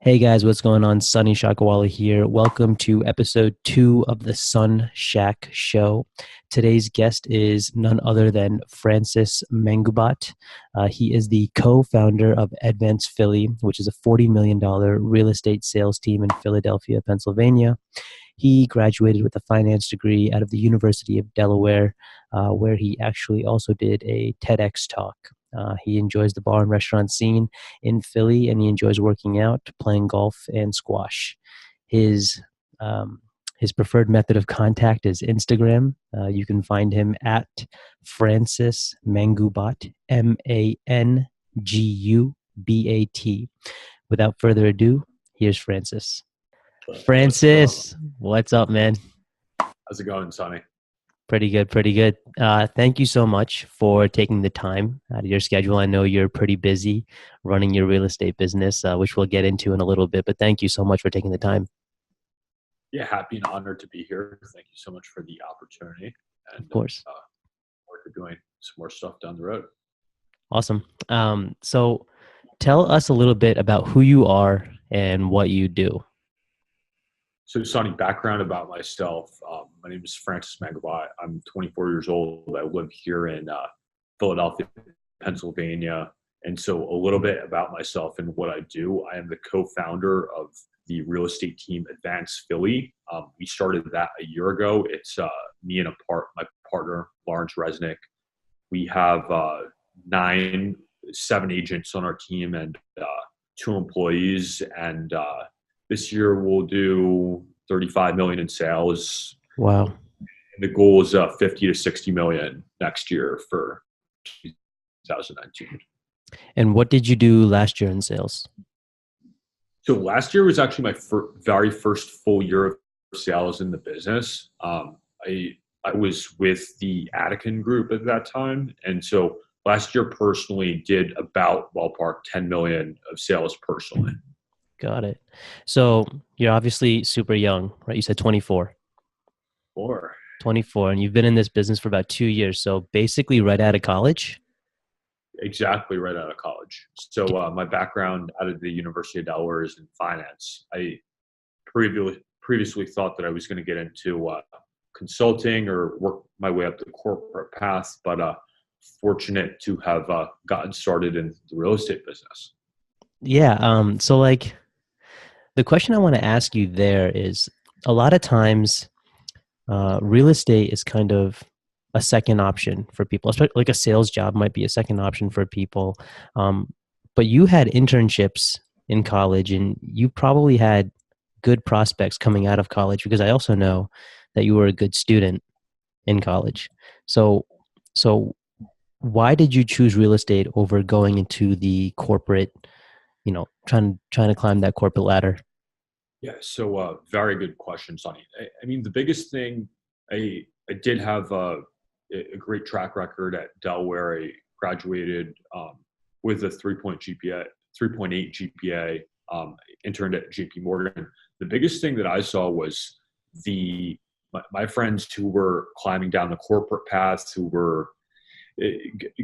Hey guys, what's going on? Sunny Shakawala here. Welcome to episode 2 of the SunShak show. Today's guest is none other than Francis Mangubat. He is the co-founder of Advance Philly, which is a $40 million real estate sales team in Philadelphia, Pennsylvania. He graduated with a finance degree out of the University of Delaware, where he actually also did a Tedx talk. He enjoys the bar and restaurant scene in Philly, and he enjoys working out, playing golf, and squash. His his preferred method of contact is Instagram. You can find him at Francis Mangubat, Mangubat. Without further ado, here's Francis. Francis, what's up, man? How's it going, Sonny? Pretty good, pretty good. Thank you so much for taking the time out of your schedule. I know you're pretty busy running your real estate business, which we'll get into in a little bit, but thank you so much for taking the time. Yeah, happy and honored to be here. Thank you so much for the opportunity. And Of course. we're doing some more stuff down the road. Awesome. So tell us a little bit about who you are and what you do. So, Sonny, background about myself. My name is Francis Mangubat. I'm 24 years old. I live here in Philadelphia, Pennsylvania. And so a little bit about myself and what I do. I am the co-founder of the real estate team Advance Philly. We started that a year ago. It's me and my partner, Lawrence Resnick. We have 7 agents on our team and 2 employees. And this year we'll do 35 million in sales. Wow. And the goal is 50 to 60 million next year for 2019. And what did you do last year in sales? So last year was actually my very first full year of sales in the business. I was with the Attican group at that time. And so last year personally did about ballpark 10 million of sales personally. Got it. So you're obviously super young, right? You said 24. 24, and you've been in this business for about 2 years. So basically right out of college? Exactly right out of college. So my background out of the University of Delaware is in finance. I previously thought that I was going to get into consulting or work my way up the corporate path, but fortunate to have gotten started in the real estate business. Yeah. So like the question I want to ask you there is a lot of times real estate is kind of a second option for people, especially like a sales job might be a second option for people. But you had internships in college and you probably had good prospects coming out of college, because I also know that you were a good student in college. So why did you choose real estate over going into the corporate, trying to climb that corporate ladder? Yeah, so very good question, Sonny. I mean, the biggest thing, I did have a great track record at Delaware. I graduated with a 3.8 GPA, interned at JP Morgan. The biggest thing that I saw was my friends who were climbing down the corporate path, who were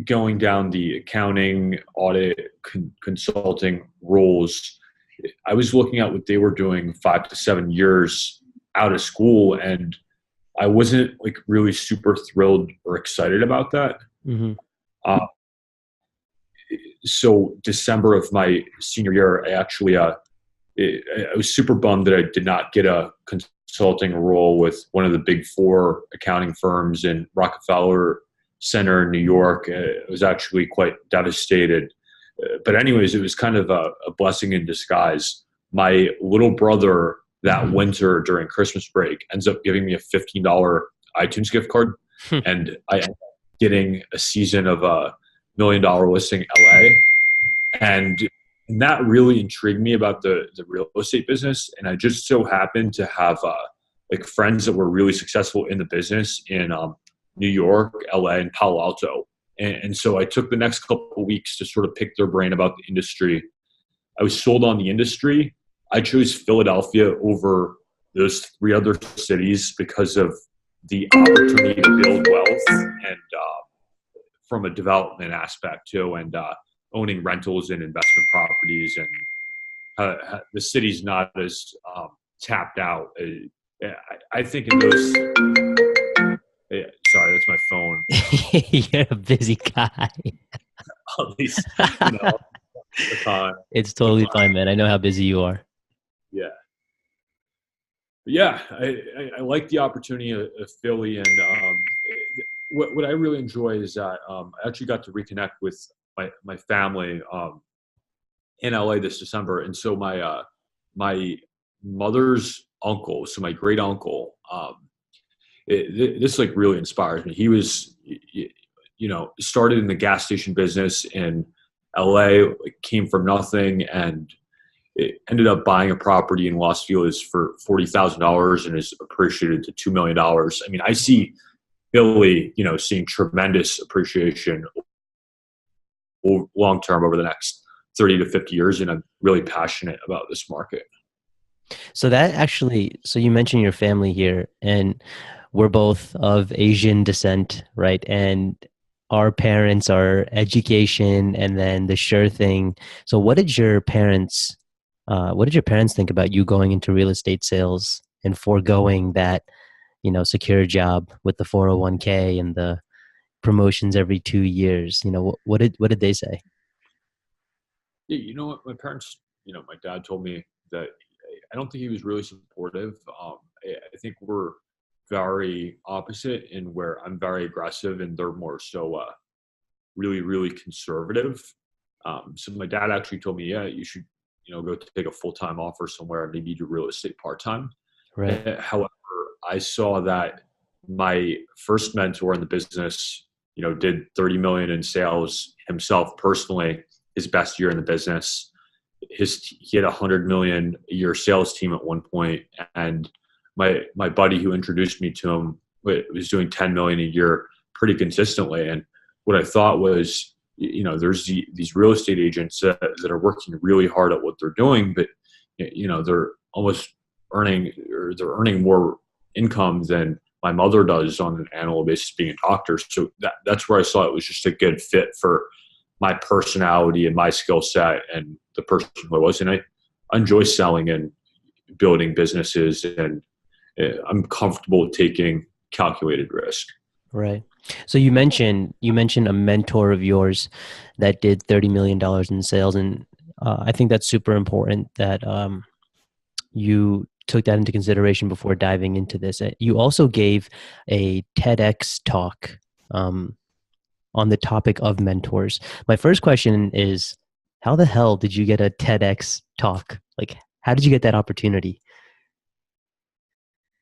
going down the accounting, audit, consulting roles. I was looking at what they were doing 5 to 7 years out of school, and I wasn't like really super thrilled or excited about that. Mm-hmm. So December of my senior year, I actually I was super bummed that I did not get a consulting role with one of the big 4 accounting firms in Rockefeller Center in New York. I was actually quite devastated. But anyways, it was kind of a blessing in disguise. My little brother that winter during Christmas break ends up giving me a $15 iTunes gift card. And I ended up getting a season of a $1 million listing LA. And that really intrigued me about the real estate business. And I just so happened to have like friends that were really successful in the business in New York, LA, and Palo Alto. And so I took the next couple of weeks to sort of pick their brain about the industry. I was sold on the industry. I chose Philadelphia over those 3 other cities because of the opportunity to build wealth and from a development aspect too, and owning rentals and investment properties and the city's not as tapped out. I think in those. Sorry, that's my phone. You're a busy guy. At least the time. It's totally fine, man. I know how busy you are. Yeah. Yeah, I like the opportunity of Philly, and what I really enjoy is that I actually got to reconnect with my family in LA this December, and so my mother's uncle, so my great uncle, this like really inspires me. He was, started in the gas station business in LA, like, came from nothing, and it ended up buying a property in Los Feliz for $40,000 and is appreciated to $2 million. I mean, I see Philly, seeing tremendous appreciation long term over the next 30 to 50 years, and I'm really passionate about this market. So so you mentioned your family here, and we're both of Asian descent, right? And our parents are education and then the sure thing. So what did your parents think about you going into real estate sales and foregoing that, secure job with the 401k and the promotions every 2 years? What did they say? Yeah, you know what? My parents, my dad told me that I don't think he was really supportive. I think we're very opposite in where I'm very aggressive and they're more so really, really conservative. So my dad actually told me, yeah, you should, go take a full-time offer somewhere, maybe do real estate part-time. Right. However, I saw that my first mentor in the business, did 30 million in sales himself personally, his best year in the business. He had 100 million a year sales team at one point, and my buddy who introduced me to him was doing 10 million a year pretty consistently. And what I thought was, there's these real estate agents that are working really hard at what they're doing, but they're almost they're earning more income than my mother does on an annual basis being a doctor. So that's where I saw it was just a good fit for my personality and my skill set and the person who I was. And I enjoy selling and building businesses, and I'm comfortable taking calculated risk. Right. So you mentioned a mentor of yours that did $30 million in sales, and I think that's super important that you took that into consideration before diving into this. You also gave a TEDx talk on the topic of mentors. My first question is, how the hell did you get a TEDx talk? Like, how did you get that opportunity?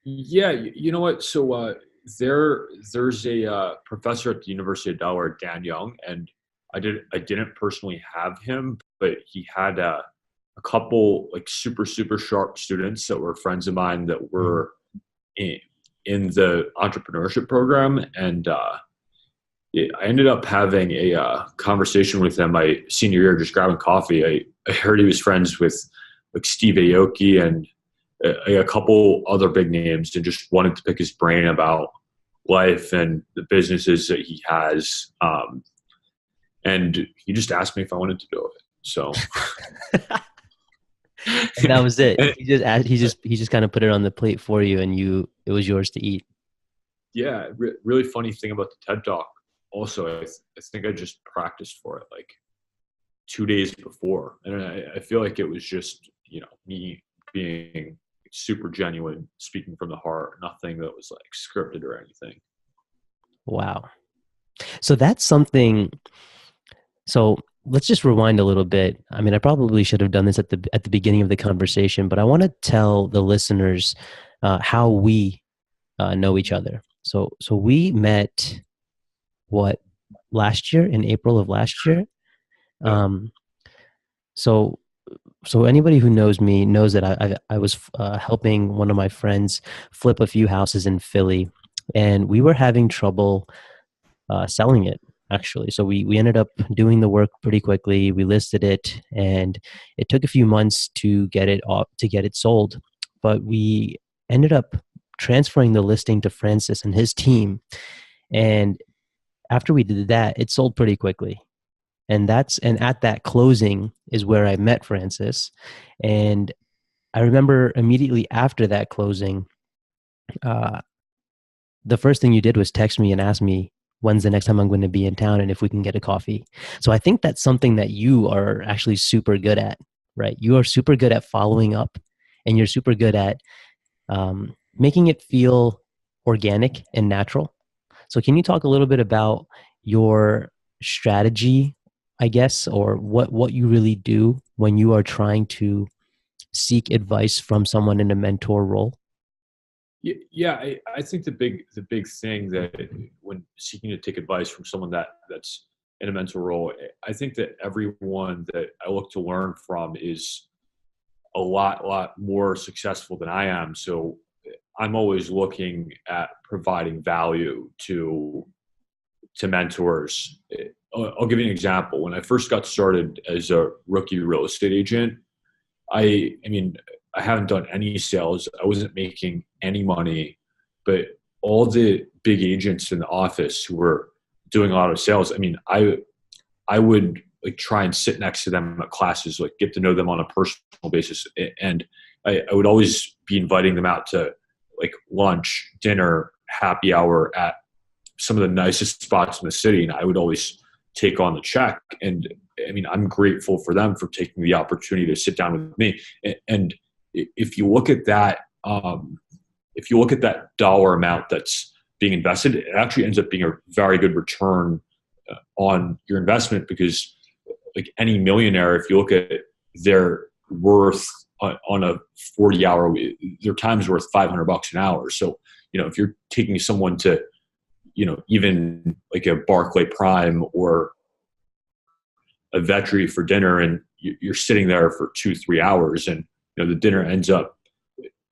Yeah, you know what? So there's a professor at the University of Delaware, Dan Young, and I didn't personally have him, but he had a couple like super super sharp students that were friends of mine that were in the entrepreneurship program, and I ended up having a conversation with him my senior year, just grabbing coffee. I heard he was friends with like Steve Aoki and a couple other big names, and just wanted to pick his brain about life and the businesses that he has. And he just asked me if I wanted to do it. So And that was it. He just kind of put it on the plate for you, and it was yours to eat. Yeah, really funny thing about the TED Talk. Also, I think I just practiced for it like 2 days before, and I feel like it was just me being super genuine, speaking from the heart, nothing that was like scripted or anything. Wow. So that's something. So let's just rewind a little bit. I mean, I probably should have done this at the beginning of the conversation, but I want to tell the listeners how we know each other. So we met last year, in April of last year. Yeah. So anybody who knows me knows that I was helping one of my friends flip a few houses in Philly, and we were having trouble selling it, actually. So we ended up doing the work pretty quickly. We listed it, and it took a few months to get it sold. But we ended up transferring the listing to Francis and his team, and after we did that, it sold pretty quickly. And at that closing is where I met Francis. And I remember immediately after that closing, uh, the first thing you did was text me and ask me when's the next time I'm going to be in town and if we can get a coffee. So I think that's something that you are actually super good at, right? You are super good at following up, and you're super good at making it feel organic and natural. So can you talk a little bit about your strategy, I guess, or what you really do when you are trying to seek advice from someone in a mentor role? Yeah, I think the big thing that when seeking to take advice from someone that's in a mentor role, I think that everyone that I look to learn from is a lot more successful than I am. So I'm always looking at providing value to mentors. I'll give you an example. When I first got started as a rookie real estate agent, I mean, I haven't done any sales. I wasn't making any money, but all the big agents in the office who were doing a lot of sales, I mean, I would like try and sit next to them at classes, like get to know them on a personal basis. And I would always be inviting them out to like lunch, dinner, happy hour at some of the nicest spots in the city. And I would always take on the check. And I mean, I'm grateful for them for taking the opportunity to sit down with me. And if you look at that, if you look at that dollar amount that's being invested, it actually ends up being a very good return on your investment, because like any millionaire, if you look at their worth on a 40-hour, their time is worth $500 an hour. So, if you're taking someone to, even like a Barclay Prime or a Vetri for dinner, and you're sitting there for 2-3 hours, and the dinner ends up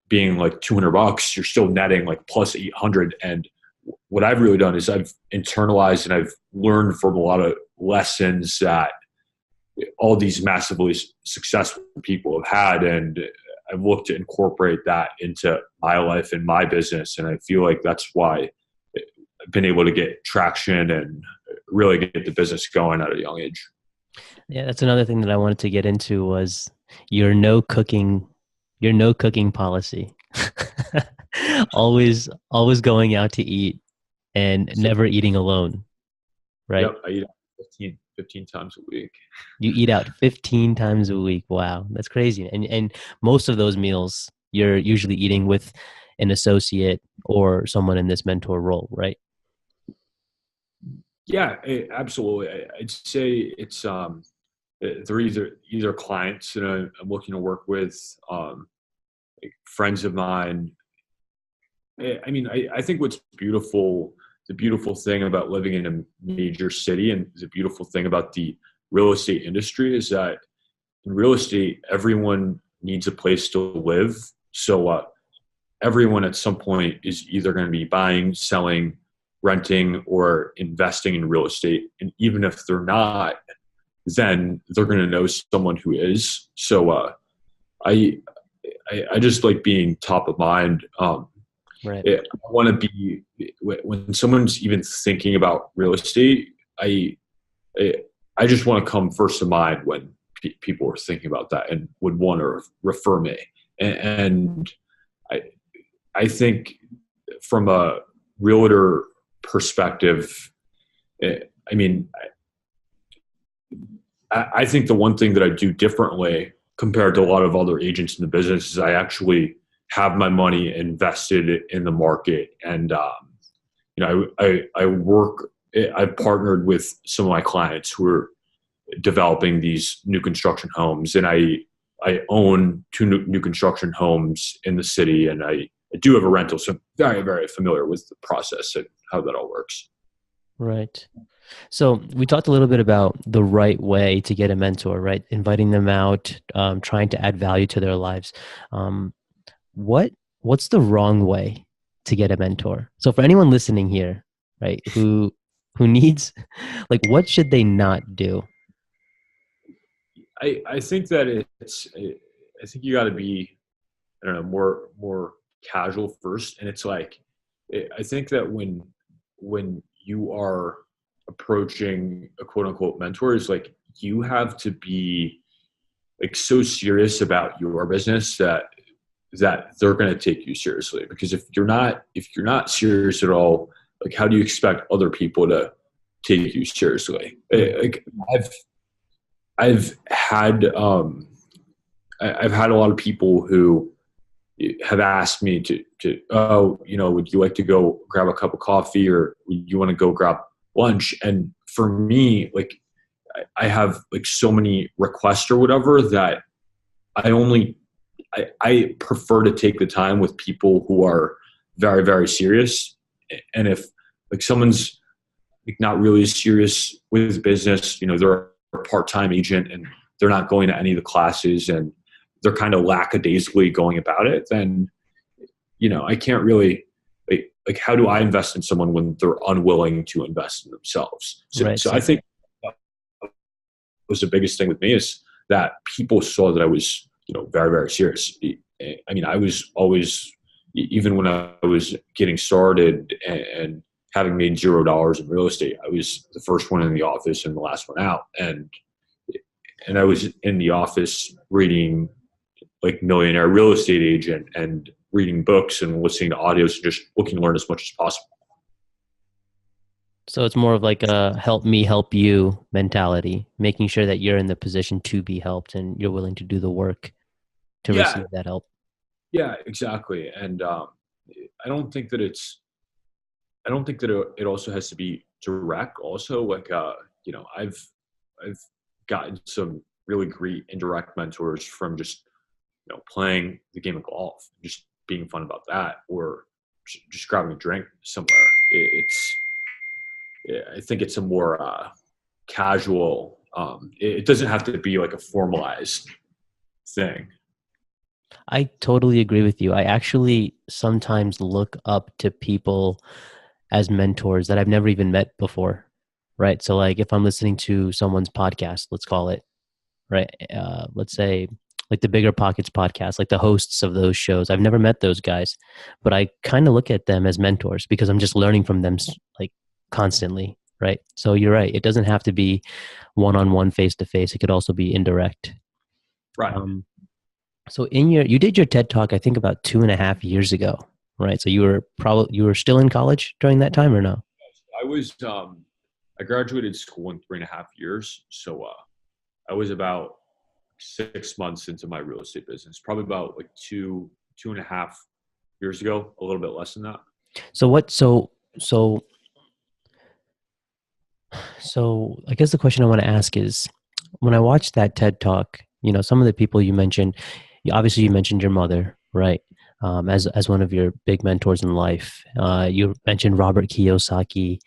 being like $200, you're still netting like plus 800. And what I've really done is I've internalized and I've learned from a lot of lessons that all these massively successful people have had, and I've looked to incorporate that into my life and my business. And I feel like that's why I've been able to get traction and really get the business going at a young age. Yeah, that's another thing that I wanted to get into was your no cooking, your no cooking policy. Always going out to eat and So, never eating alone, right? yep, I eat 15 times a week. You eat out 15 times a week. Wow, that's crazy. And most of those meals you're usually eating with an associate or someone in this mentor role, right? Yeah, absolutely. I'd say it's they're either clients that I'm looking to work with, like friends of mine. I mean, I think what's beautiful, the beautiful thing about living in a major city, and the beautiful thing about the real estate industry, is that in real estate, everyone needs a place to live. So everyone at some point is either going to be buying, selling, renting, or investing in real estate. And even if they're not, then they're going to know someone who is. So I, I just like being top of mind. Right. I want to be, when someone's even thinking about real estate, I, I just want to come first to mind when people are thinking about that and would want to refer me. And I, I think from a realtor perspective, I mean, I think the one thing that I do differently compared to a lot of other agents in the business is I actually have my money invested in the market. And, I work, I've partnered with some of my clients who are developing these new construction homes, and I own two new construction homes in the city, and I do have a rental. So I'm very, very familiar with the process and how that all works. Right. So we talked a little bit about the right way to get a mentor, right? Inviting them out, trying to add value to their lives. Um, what what's the wrong way to get a mentor? So for anyone listening here, right, who needs, like, what should they not do? I think that I think you got to be, I don't know, more casual first. And it's like, I think that when you are approaching a quote unquote mentor is like, you have to be like so serious about your business that they're going to take you seriously. Because if you're not serious at all, like how do you expect other people to take you seriously? Like I've had I've had a lot of people who have asked me to oh, would you like to go grab a cup of coffee, or would you want to go grab lunch? And for me, like I have like so many requests or whatever that I prefer to take the time with people who are very, very serious. And if like someone's like not really serious with business, they're a part-time agent and they're not going to any of the classes and they're kind of lackadaisically going about it, then, I can't really like how do I invest in someone when they're unwilling to invest in themselves? So, Right. so I think was the biggest thing with me is that people saw that I was, very, very serious. I mean, I was always, even when I was getting started and having made $0 in real estate, I was the first one in the office and the last one out. And I was in the office reading like Millionaire Real Estate Agent and reading books and listening to audios and just looking to learn as much as possible. So it's more of like a help me help you mentality, making sure that you're in the position to be helped and you're willing to do the work to receive that help. Yeah, exactly. And I don't think that it also has to be direct. Also, like I've gotten some really great indirect mentors from just playing the game of golf, just being fun about that, or just grabbing a drink somewhere. I think it's a more casual. It doesn't have to be like a formalized thing. I totally agree with you. I actually sometimes look up to people as mentors that I've never even met before, right? So like if I'm listening to someone's podcast, let's call it, right? Let's say like the Bigger Pockets podcast, like the hosts of those shows. I've never met those guys, but I kind of look at them as mentors because I'm just learning from them like constantly, right? So you're right. It doesn't have to be one-on-one, face-to-face. It could also be indirect. Right. So you did your TED Talk, I think about 2.5 years ago, right? So you were still in college during that time or no? I was, I graduated school in 3.5 years. So I was about 6 months into my real estate business, probably about like 2.5 years ago, a little bit less than that. So I guess the question I want to ask is, when I watched that TED Talk, some of the people you mentioned, obviously you mentioned your mother, right? As one of your big mentors in life. You mentioned Robert Kiyosaki.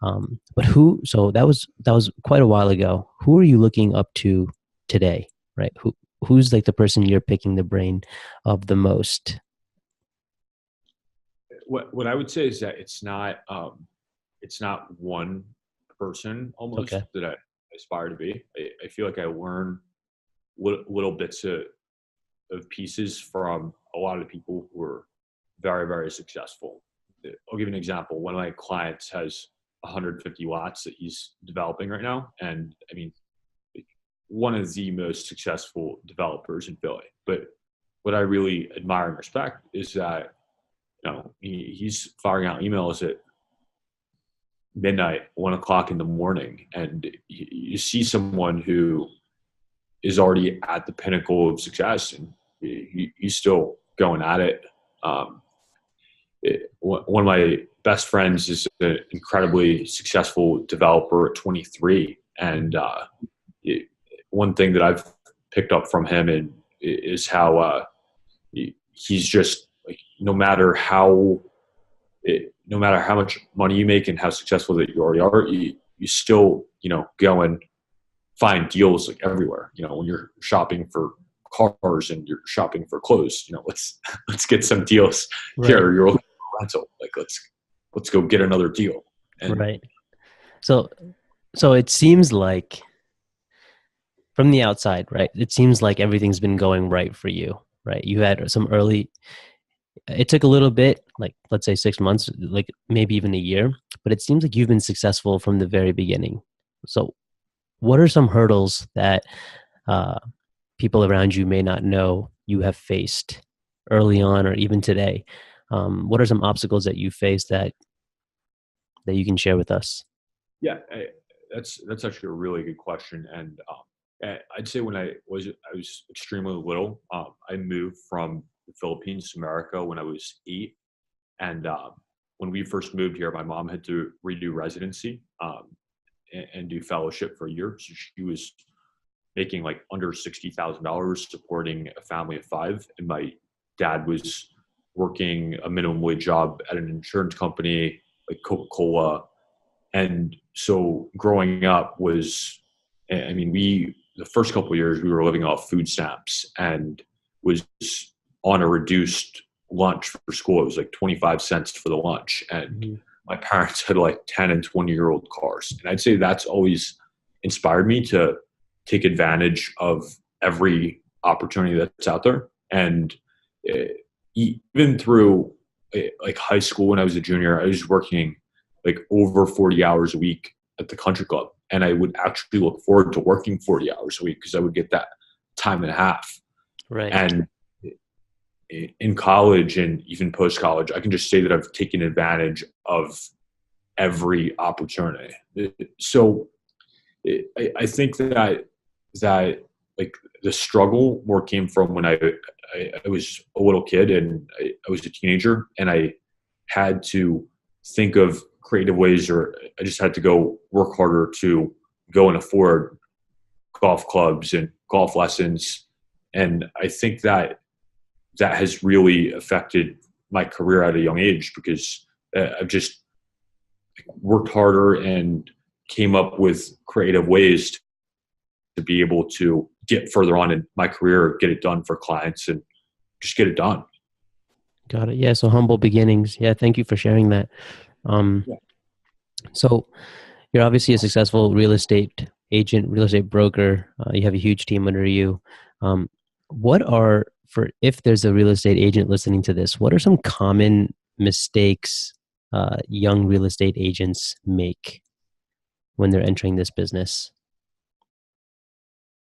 But so that was quite a while ago. Who are you looking up to today, right? Who's like the person you're picking the brain of the most? What I would say is that it's not one person almost Okay. that I aspire to be. I feel like I learn little bits of pieces from a lot of people who are very, very successful. I'll give you an example. One of my clients has 150 lots that he's developing right now. And I mean, one of the most successful developers in Philly. But what I really admire and respect is that, he's firing out emails at midnight, 1 o'clock in the morning. And you see someone who is already at the pinnacle of success and he's still going at it. One of my best friends is an incredibly successful developer at 23. And one thing that I've picked up from him is how he's just like, no matter how much money you make and how successful that you already are, you still, go and find deals like everywhere. When you're shopping for cars and you're shopping for clothes, let's get some deals here. You're looking for a rental. Like let's go get another deal. And right. So it seems like from the outside, right? It seems like everything's been going right for you, right? You had some early It took a little bit, like let's say 6 months, like maybe even a year, but it seems like you've been successful from the very beginning. So, what are some hurdles that uh, people around you may not know you have faced early on or even today? What are some obstacles that you faced that you can share with us? Yeah, that's actually a really good question. And I'd say when I was extremely little, I moved from the Philippines to America when I was 8, and when we first moved here, my mom had to redo residency and do fellowship for a year. So she was making like under $60,000 supporting a family of 5, and my dad was working a minimum wage job at an insurance company like Coca-Cola. And so growing up was, I mean, the first couple of years we were living off food stamps and was on a reduced lunch for school. It was like 25 cents for the lunch. And Mm-hmm. my parents had like 10 and 20-year-old cars. And I'd say that's always inspired me to take advantage of every opportunity that's out there. And uh, even through like high school, when I was a junior, I was working like over 40 hours a week at the country club. And I would actually look forward to working 40 hours a week because I would get that time and a half. Right. And in college and even post college, I can just say that I've taken advantage of every opportunity. So I think that like the struggle more came from when I was a little kid and I was a teenager, and I had to think of creative ways, or I just had to go work harder to go and afford golf clubs and golf lessons. And I think that has really affected my career at a young age because I've just worked harder and came up with creative ways to be able to get further on in my career, get it done for clients, and just get it done. Got it. Yeah. So humble beginnings. Yeah. Thank you for sharing that. Um, Yeah. so you're obviously a successful real estate agent, real estate broker. You have a huge team under you. Um, what are for if there's a real estate agent listening to this, what are some common mistakes young real estate agents make when they're entering this business?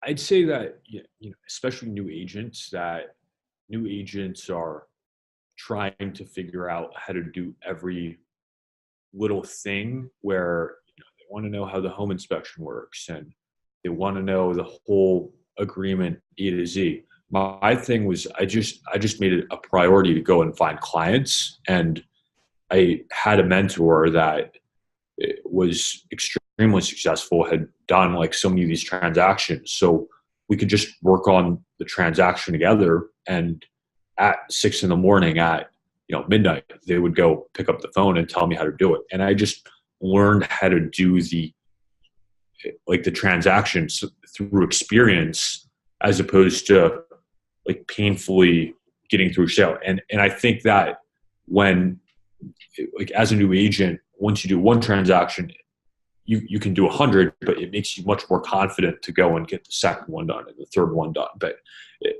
I'd say that especially new agents are trying to figure out how to do every little thing where they want to know how the home inspection works and they want to know the whole agreement A to Z. My thing was I just made it a priority to go and find clients, and I had a mentor that was extremely successful, had done like so many of these transactions. So we could just work on the transaction together. And at 6 in the morning, at midnight, they would go pick up the phone and tell me how to do it. And I just learned how to do the transactions through experience as opposed to like painfully getting through sale. And I think that when like as a new agent, once you do one transaction, you can do 100, but it makes you much more confident to go and get the second one done and the third one done. But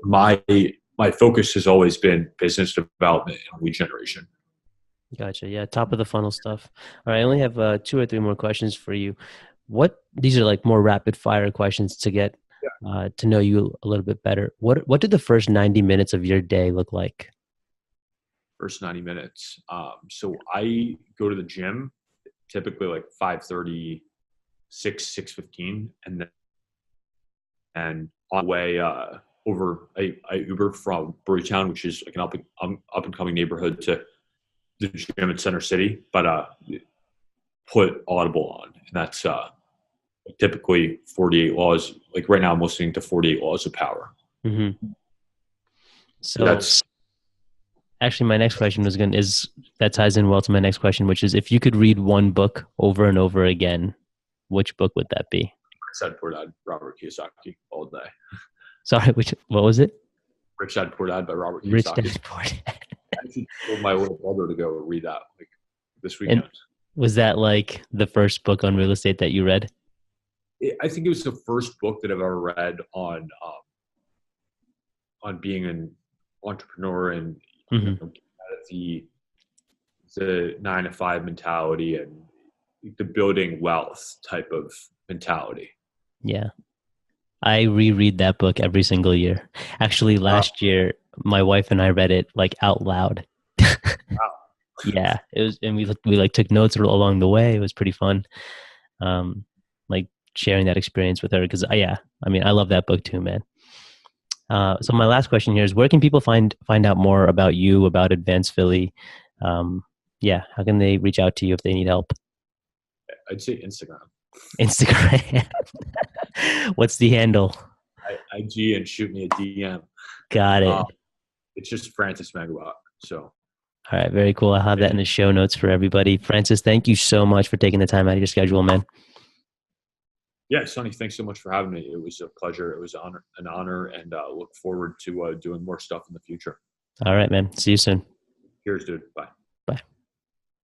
my focus has always been business development and lead generation. Gotcha. Yeah, top of the funnel stuff. All right, I only have 2 or 3 more questions for you. What these are like more rapid fire questions to get to know you a little bit better. What did the first 90 minutes of your day look like? First 90 minutes. So I go to the gym typically like 5:30, 6:15, and on the way over, I Uber from Brewtown, which is like an up and coming neighborhood, to the gym in Center City, but put Audible on, and that's typically 48 laws. Like right now, I'm listening to 48 Laws of Power. Hmm. So So that's actually, my next question is that ties in well to my next question, which is if you could read one book over and over again, which book would that be? Rich Dad Poor Dad, Robert Kiyosaki, all day. Sorry, what was it? Rich Dad Poor Dad by Robert Rich Kiyosaki. Dad Poor Dad. I actually told my little brother to go read that like this And weekend. was that like the first book on real estate that you read? I think it was the first book that I've ever read on being an entrepreneur and Hmm. the 9 to 5 mentality and the building wealth type of mentality. Yeah. I reread that book every single year. Actually, last year, my wife and I read it like out loud. Yeah, it was, and we like took notes along the way. It was pretty fun, like sharing that experience with her because yeah, I mean, I love that book too, man. So my last question here is, where can people find out more about you, about Advanced Philly? Yeah, how can they reach out to you if they need help? I'd say Instagram. Instagram. What's the handle? IG and shoot me a DM. Got it. It's just Francis Mangubat. So. All right, very cool. I'll have that in the show notes for everybody. Francis, thank you so much for taking the time out of your schedule, man. Yeah, Sonny, thanks so much for having me. It was a pleasure. It was an honor, and look forward to doing more stuff in the future. All right, man. See you soon. Cheers, dude. Bye. Bye.